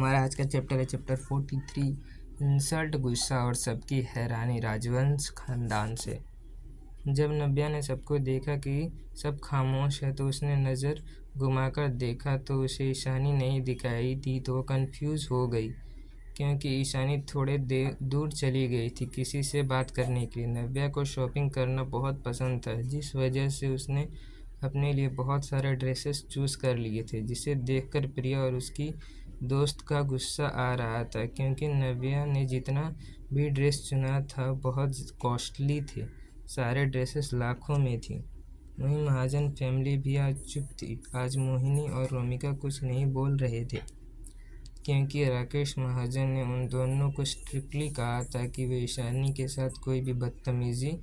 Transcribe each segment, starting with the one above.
हमारा आज का चैप्टर है चैप्टर 43 इंसल्ट, गुस्सा और सबकी हैरानी राजवंश खानदान से। जब नव्या ने सबको देखा कि सब खामोश है तो उसने नज़र घुमाकर देखा तो उसे ईशानी नहीं दिखाई दी तो वो कन्फ्यूज़ हो गई क्योंकि ईशानी थोड़े दूर चली गई थी किसी से बात करने के लिए। नव्या को शॉपिंग करना बहुत पसंद था जिस वजह से उसने अपने लिए बहुत सारे ड्रेसेस चूज़ कर लिए थे, जिसे देखकर प्रिया और उसकी दोस्त का गुस्सा आ रहा था क्योंकि नव्या ने जितना भी ड्रेस चुना था बहुत कॉस्टली थे। सारे ड्रेसेस लाखों में थी। वहीं महाजन फैमिली भी आज चुप थी। आज मोहिनी और रोमिका कुछ नहीं बोल रहे थे क्योंकि राकेश महाजन ने उन दोनों को स्ट्रिक्टली कहा था कि वे ईशानी के साथ कोई भी बदतमीज़ी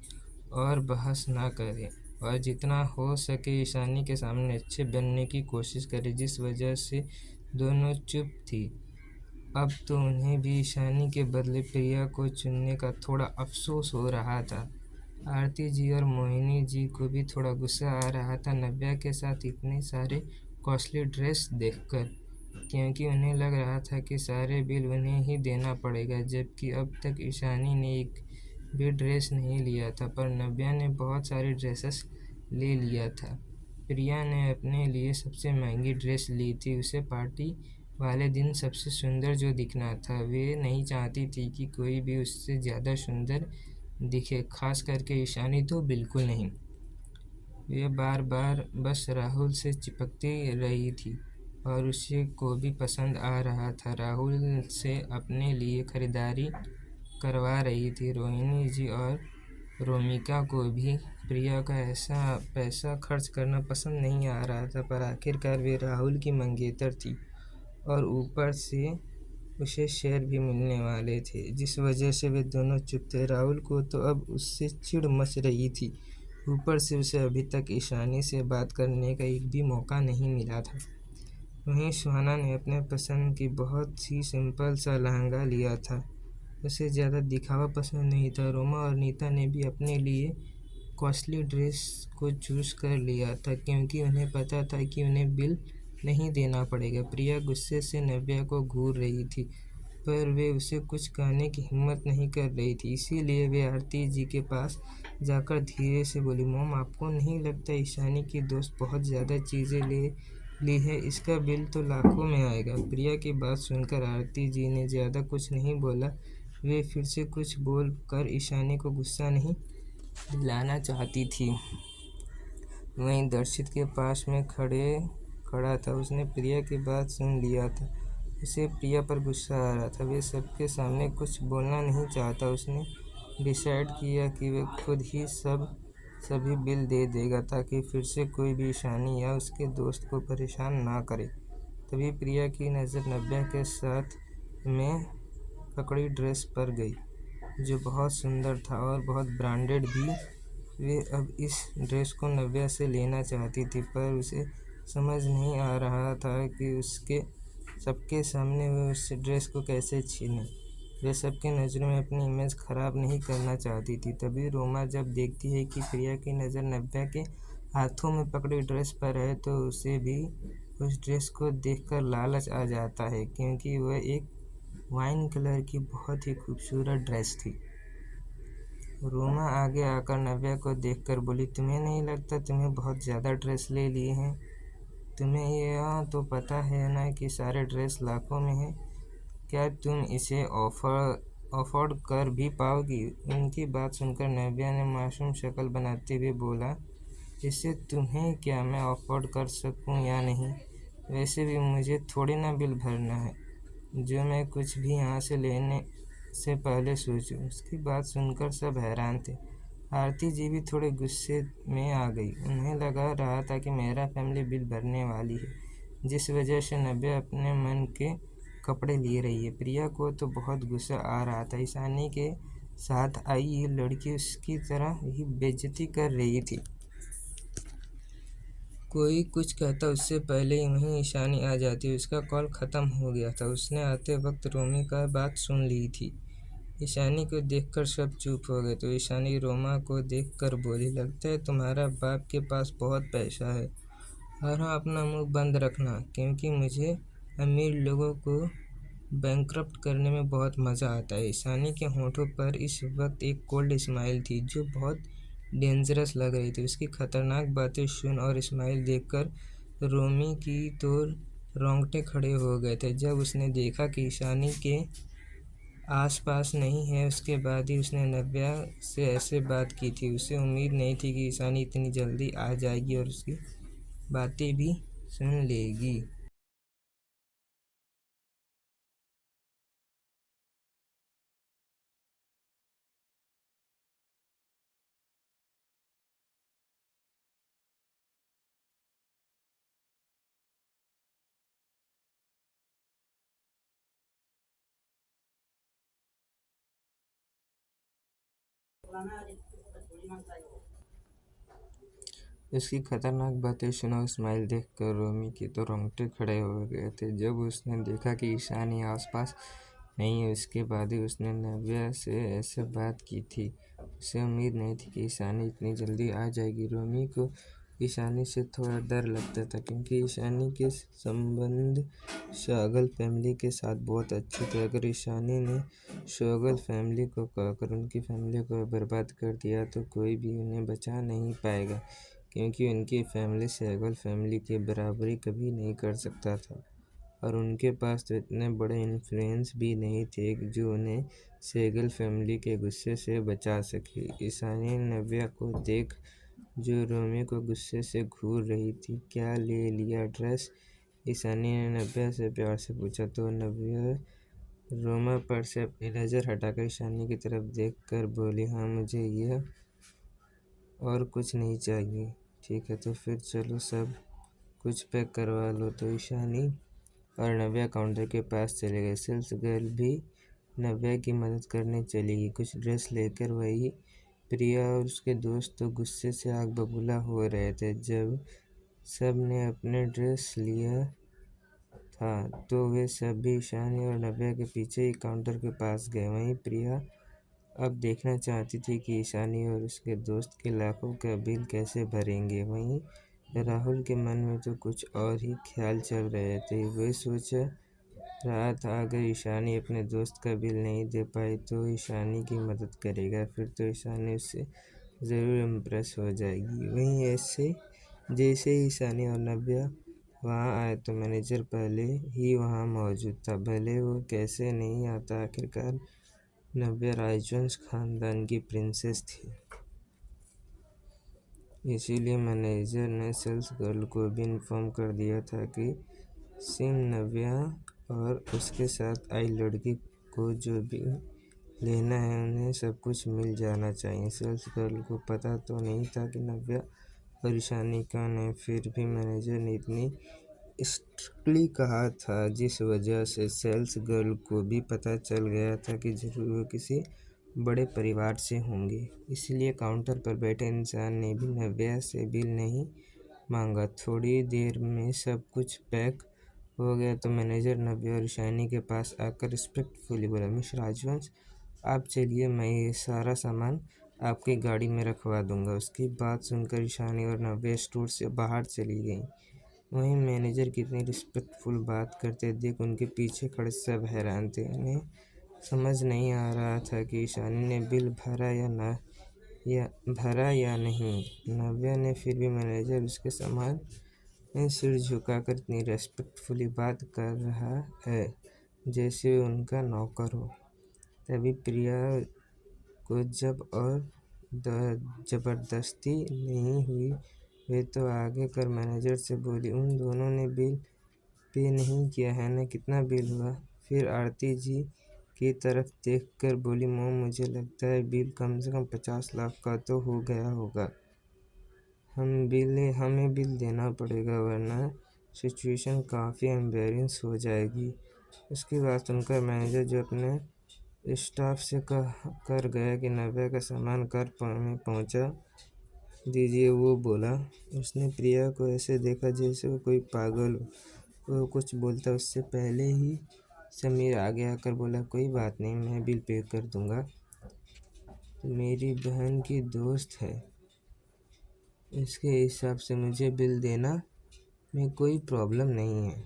और बहस ना करें और जितना हो सके ईशानी के सामने अच्छे बनने की कोशिश करें, जिस वजह से दोनों चुप थी। अब तो उन्हें भी ईशानी के बदले प्रिया को चुनने का थोड़ा अफसोस हो रहा था। आरती जी और मोहिनी जी को भी थोड़ा गुस्सा आ रहा था नव्या के साथ इतने सारे कॉस्टली ड्रेस देखकर, क्योंकि उन्हें लग रहा था कि सारे बिल उन्हें ही देना पड़ेगा, जबकि अब तक ईशानी ने एक भी ड्रेस नहीं लिया था पर नव्या ने बहुत सारी ड्रेसेस ले लिया था। प्रिया ने अपने लिए सबसे महंगी ड्रेस ली थी। उसे पार्टी वाले दिन सबसे सुंदर जो दिखना था, वे नहीं चाहती थी कि कोई भी उससे ज़्यादा सुंदर दिखे, खास करके ईशानी तो बिल्कुल नहीं। वे बार बार बस राहुल से चिपकती रही थी और उसे को भी पसंद आ रहा था। राहुल से अपने लिए खरीदारी करवा रही थी। रोहिणी जी और रोमिका को भी प्रिया का ऐसा पैसा खर्च करना पसंद नहीं आ रहा था, पर आखिरकार वे राहुल की मंगेतर थी और ऊपर से उसे शेयर भी मिलने वाले थे, जिस वजह से वे दोनों चुप थे। राहुल को तो अब उससे चिढ़ मच रही थी, ऊपर से उसे अभी तक ईशानी से बात करने का एक भी मौका नहीं मिला था। वहीं सुहाना ने अपने पसंद की बहुत ही सिंपल सा लहंगा लिया था, उसे ज़्यादा दिखावा पसंद नहीं था। रोमा और नीता ने भी अपने लिए कॉस्टली ड्रेस को चूज़ कर लिया था क्योंकि उन्हें पता था कि उन्हें बिल नहीं देना पड़ेगा। प्रिया गुस्से से नव्या को घूर रही थी पर वे उसे कुछ कहने की हिम्मत नहीं कर रही थी, इसीलिए वे आरती जी के पास जाकर धीरे से बोली, मॉम, आपको नहीं लगता ईशानी की दोस्त बहुत ज़्यादा चीज़ें ले ली है? इसका बिल तो लाखों में आएगा। प्रिया की बात सुनकर आरती जी ने ज़्यादा कुछ नहीं बोला। वे फिर से कुछ बोल कर ईशानी को गुस्सा नहीं दिलाना चाहती थी। वहीं दर्शित के पास में खड़ा था। उसने प्रिया की बात सुन लिया था। उसे प्रिया पर गुस्सा आ रहा था। वे सबके सामने कुछ बोलना नहीं चाहता। उसने डिसाइड किया कि वे खुद ही सभी बिल दे देगा ताकि फिर से कोई भी ईशानी या उसके दोस्त को परेशान ना करे। तभी प्रिया की नज़र नव्या के साथ में पकड़ी ड्रेस पर गई, जो बहुत सुंदर था और बहुत ब्रांडेड भी। वे अब इस ड्रेस को नव्या से लेना चाहती थी पर उसे समझ नहीं आ रहा था कि उसके सबके सामने वे उस ड्रेस को कैसे छीने। वे सबके नज़रों में अपनी इमेज ख़राब नहीं करना चाहती थी। तभी रोमा जब देखती है कि प्रिया की नज़र नव्या के हाथों में पकड़ी ड्रेस पर है तो उसे भी उस ड्रेस को देखकर लालच आ जाता है क्योंकि वह एक वाइन कलर की बहुत ही खूबसूरत ड्रेस थी। रोमा आगे आकर नव्या को देखकर बोली, तुम्हें नहीं लगता तुम्हें बहुत ज़्यादा ड्रेस ले लिए हैं? तुम्हें यह तो पता है ना कि सारे ड्रेस लाखों में है। क्या तुम इसे अफोर्ड कर भी पाओगी? उनकी बात सुनकर नव्या ने मासूम शक्ल बनाते हुए बोला, इससे तुम्हें क्या मैं अफोर्ड कर सकूं या नहीं? वैसे भी मुझे थोड़ी ना बिल भरना है जो मैं कुछ भी यहाँ से लेने से पहले सोचूं। उसकी बात सुनकर सब हैरान थे। आरती जी भी थोड़े गुस्से में आ गई। उन्हें लगा रहा था कि मेरा फैमिली बिल भरने वाली है, जिस वजह से नव्या अपने मन के कपड़े ले रही है। प्रिया को तो बहुत गुस्सा आ रहा था। ईशानी के साथ आई ये लड़की उसकी तरह ही बेइज्जती कर रही थी। कोई कुछ कहता उससे पहले ही वहीं ईशानी आ जाती। उसका कॉल ख़त्म हो गया था। उसने आते वक्त रोमी का बात सुन ली थी। ईशानी को देखकर सब चुप हो गए तो ईशानी रोमा को देखकर बोली, लगता है तुम्हारा बाप के पास बहुत पैसा है। और हाँ, अपना मुंह बंद रखना क्योंकि मुझे अमीर लोगों को बैंकक्रप्ट करने में बहुत मज़ा आता है। ईशानी के होठों पर इस वक्त एक कोल्ड स्माइल थी जो बहुत डेंजरस लग रही थी। उसकी खतरनाक बातें सुन और स्माइल देखकर रोमी की तो रोंगटे खड़े हो गए थे। जब उसने देखा कि ईशानी के आसपास नहीं है, उसके बाद ही उसने नव्या से ऐसे बात की थी। उसे उम्मीद नहीं थी कि ईशानी इतनी जल्दी आ जाएगी और उसकी बातें भी सुन लेगी। उसकी खतरनाक बातें सुना, स्माइल देखकर रोमी के तो रोंगटे खड़े हो गए थे। जब उसने देखा कि ईशानी आसपास नहीं है, उसके बाद ही उसने नव्या से ऐसे बात की थी। उसे उम्मीद नहीं थी कि ईशानी इतनी जल्दी आ जाएगी। रोमी को ईशानी से थोड़ा डर लगता था क्योंकि ईशानी के संबंध शागल फैमिली के साथ बहुत अच्छे थे। अगर ईशानी ने शागल फैमिली को कहकर उनकी फैमिली को बर्बाद कर दिया तो कोई भी उन्हें बचा नहीं पाएगा, क्योंकि उनकी फैमिली सहगल फैमिली की बराबरी कभी नहीं कर सकता था और उनके पास तो इतने बड़े इन्फ्लुएंस भी नहीं थे जो उन्हें सहगल फैमिली के गुस्से से बचा सके। ईशानी नव्या को देख जो रोमी को गुस्से से घूर रही थी। क्या ले लिया ड्रेस? ईशानी ने नव्या से प्यार से पूछा तो नव्या रोमा पर से अपनी नज़र हटाकर ईशानी की तरफ देखकर बोली, हाँ मुझे यह और कुछ नहीं चाहिए। ठीक है तो फिर चलो सब कुछ पैक करवा लो। तो ईशानी और नव्या काउंटर के पास चले गए। सेल्स गर्ल भी नव्या की मदद करने चली गई कुछ ड्रेस लेकर। वही प्रिया और उसके दोस्त तो गुस्से से आग बबूला हो रहे थे। जब सब ने अपने ड्रेस लिया था तो वे सब भी ईशानी और नव्या के पीछे ही काउंटर के पास गए। वहीं प्रिया अब देखना चाहती थी कि ईशानी और उसके दोस्त के लाखों का बिल कैसे भरेंगे। वहीं राहुल के मन में तो कुछ और ही ख्याल चल रहे थे। वह सोच रहा था अगर ईशानी अपने दोस्त का बिल नहीं दे पाई तो ईशानी की मदद करेगा, फिर तो ईशानी उससे ज़रूर इम्प्रेस हो जाएगी। वहीं ऐसे जैसे ही ईशानी और नव्या वहाँ आए तो मैनेजर पहले ही वहाँ मौजूद था। भले वो कैसे नहीं आता, आखिरकार नव्या राजवंश खानदान की प्रिंसेस थी, इसीलिए मैनेजर ने सेल्स गर्ल को भी इन्फॉर्म कर दिया था कि सिम नव्या और उसके साथ आई लड़की को जो भी लेना है उन्हें सब कुछ मिल जाना चाहिए। सेल्स गर्ल को पता तो नहीं था कि नव्या और ईशानी कौन है, फिर भी मैनेजर ने इतनी स्ट्रिक्टली कहा था जिस वजह से सेल्स गर्ल को भी पता चल गया था कि जरूर वो किसी बड़े परिवार से होंगे। इसलिए काउंटर पर बैठे इंसान ने भी नव्या से बिल नहीं मांगा। थोड़ी देर में सब कुछ पैक हो गया तो मैनेजर नव्या और ईशानी के पास आकर रिस्पेक्टफुली बोला, मिस राजवंश आप चलिए, मैं ये सारा सामान आपकी गाड़ी में रखवा दूंगा। उसकी बात सुनकर ईशानी और नव्या स्टोर से बाहर चली गई। वहीं मैनेजर कितनी रिस्पेक्टफुल बात करते देख उनके पीछे खड़े सब हैरान थे। उन्हें समझ नहीं आ रहा था कि ईशानी ने बिल भरा या नहीं। नव्या ने फिर भी मैनेजर उसके सामान में सिर झुकाकर इतनी रेस्पेक्टफुली बात कर रहा है जैसे उनका नौकर हो। तभी प्रिया को जब और ज़बरदस्ती नहीं हुई, वे तो आगे कर मैनेजर से बोली, उन दोनों ने बिल पे नहीं किया है ना, कितना बिल हुआ? फिर आरती जी की तरफ देखकर बोली, मोम मुझे लगता है बिल कम से कम 50 लाख का तो हो गया होगा। हमें बिल देना पड़ेगा वरना सिचुएशन काफ़ी एम्बेरेंस हो जाएगी। उसकी बात सुनकर मैनेजर जो अपने स्टाफ से कर गया कि नव्या का सामान कार में पहुंचा दीजिए, वो बोला। उसने प्रिया को ऐसे देखा जैसे वो कोई पागल हो। वो कुछ बोलता उससे पहले ही समीर आगे आकर बोला, कोई बात नहीं, मैं बिल पे कर दूंगा, मेरी बहन की दोस्त है, इसके हिसाब से मुझे बिल देना में कोई प्रॉब्लम नहीं है।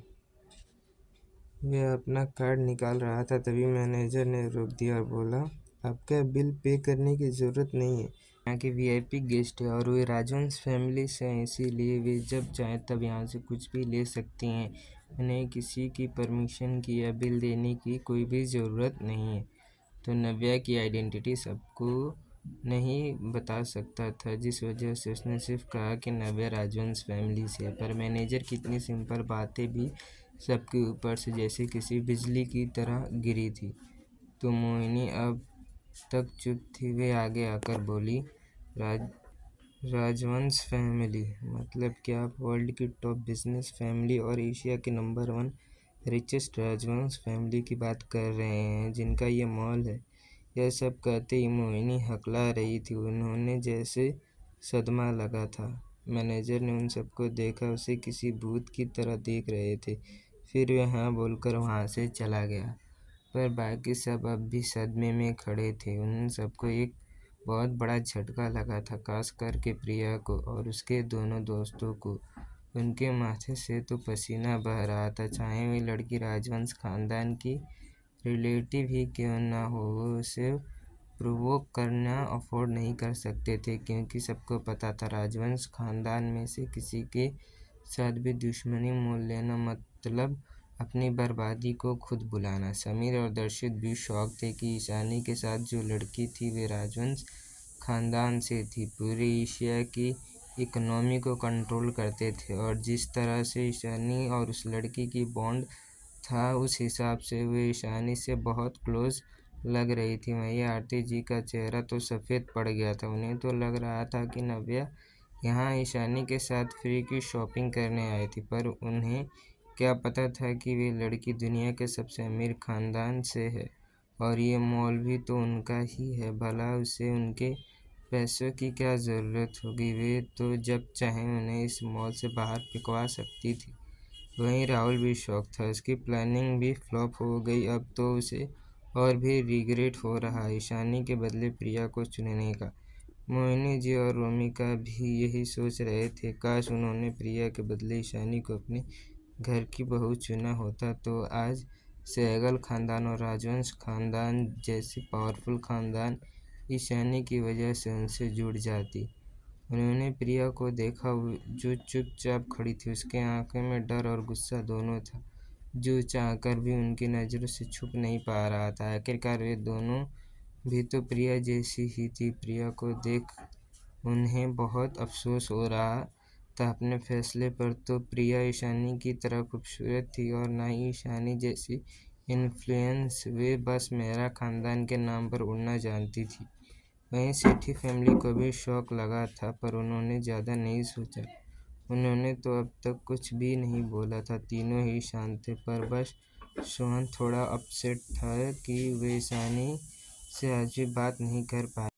वह अपना कार्ड निकाल रहा था, तभी मैनेजर ने रोक दिया और बोला, आपका बिल पे करने की ज़रूरत नहीं है। यहाँ के वीआईपी गेस्ट है और वे राजवंश फैमिली से हैं, इसीलिए वे जब चाहें तब यहाँ से कुछ भी ले सकती हैं। उन्हें किसी की परमिशन की या बिल देने की कोई भी ज़रूरत नहीं है। तो नव्या की आइडेंटिटी सबको नहीं बता सकता था, जिस वजह से उसने सिर्फ कहा कि नव्या राजवंश फैमिली से है। पर मैनेजर की इतनी सिंपल बातें भी सबके ऊपर से जैसे किसी बिजली की तरह गिरी थी। तो मोहिनी अब तक चुप थी, वे आगे आकर बोली, राजवंश फैमिली मतलब क्या? आप वर्ल्ड की टॉप बिजनेस फैमिली और एशिया के नंबर 1 रिचेस्ट राजवंश फैमिली की बात कर रहे हैं, जिनका ये मॉल है। यह सब कहते ही मोहिनी हकला रही थी। उन्होंने जैसे सदमा लगा था। मैनेजर ने उन सबको देखा, उसे किसी भूत की तरह देख रहे थे। फिर वह हाँ बोलकर वहाँ से चला गया। पर बाकी सब अब भी सदमे में खड़े थे। उन सबको एक बहुत बड़ा झटका लगा था, खास करके प्रिया को और उसके दोनों दोस्तों को। उनके माथे से तो पसीना बह रहा था। चाहे वे लड़की राजवंश खानदान की रिलेटिव ही क्यों ना हो, वो उसे प्रोवोक करना अफोर्ड नहीं कर सकते थे, क्योंकि सबको पता था राजवंश खानदान में से किसी के साथ भी दुश्मनी मोल लेना मतलब अपनी बर्बादी को खुद बुलाना। समीर और दर्शित भी शौक थे कि ईशानी के साथ जो लड़की थी वे राजवंश खानदान से थी, पूरे एशिया की इकोनॉमी को कंट्रोल करते थे। और जिस तरह से ईशानी और उस लड़की की बॉन्ड था, उस हिसाब से वे ईशानी से बहुत क्लोज लग रही थी। वहीं आरती जी का चेहरा तो सफ़ेद पड़ गया था। उन्हें तो लग रहा था कि नव्या यहाँ ईशानी के साथ फ्री की शॉपिंग करने आई थी, पर उन्हें क्या पता था कि वे लड़की दुनिया के सबसे अमीर खानदान से है और ये मॉल भी तो उनका ही है। भला उसे उनके पैसों की क्या ज़रूरत होगी? वे तो जब चाहें उन्हें इस मॉल से बाहर फेंकवा सकती थी। वहीं राहुल भी शॉक था, उसकी प्लानिंग भी फ्लॉप हो गई। अब तो उसे और भी रिग्रेट हो रहा है ईशानी के बदले प्रिया को चुनने का। मोहिनी जी और रोमिका भी यही सोच रहे थे, काश उन्होंने प्रिया के बदले ईशानी को अपने घर की बहू चुना होता तो आज सहगल खानदान और राजवंश खानदान जैसे पावरफुल खानदान ईशानी की वजह से उनसे जुड़ जाती। उन्होंने प्रिया को देखा, जो चुपचाप खड़ी थी। उसके आंखों में डर और गुस्सा दोनों था, जो चाहकर भी उनकी नज़रों से छुप नहीं पा रहा था। आखिरकार वे दोनों भी तो प्रिया जैसी ही थी। प्रिया को देख उन्हें बहुत अफसोस हो रहा था अपने फैसले पर। तो प्रिया ईशानी की तरह खूबसूरत थी और ना ही ईशानी जैसी इन्फ्लुएंस। वे बस मेहरा खानदान के नाम पर उड़ना जानती थी। वहीं सेठी फैमिली को भी शौक लगा था, पर उन्होंने ज़्यादा नहीं सोचा। उन्होंने तो अब तक कुछ भी नहीं बोला था, तीनों ही शांत थे। पर बस सोहन थोड़ा अपसेट था कि वे ईशानी से आज भी बात नहीं कर पाए।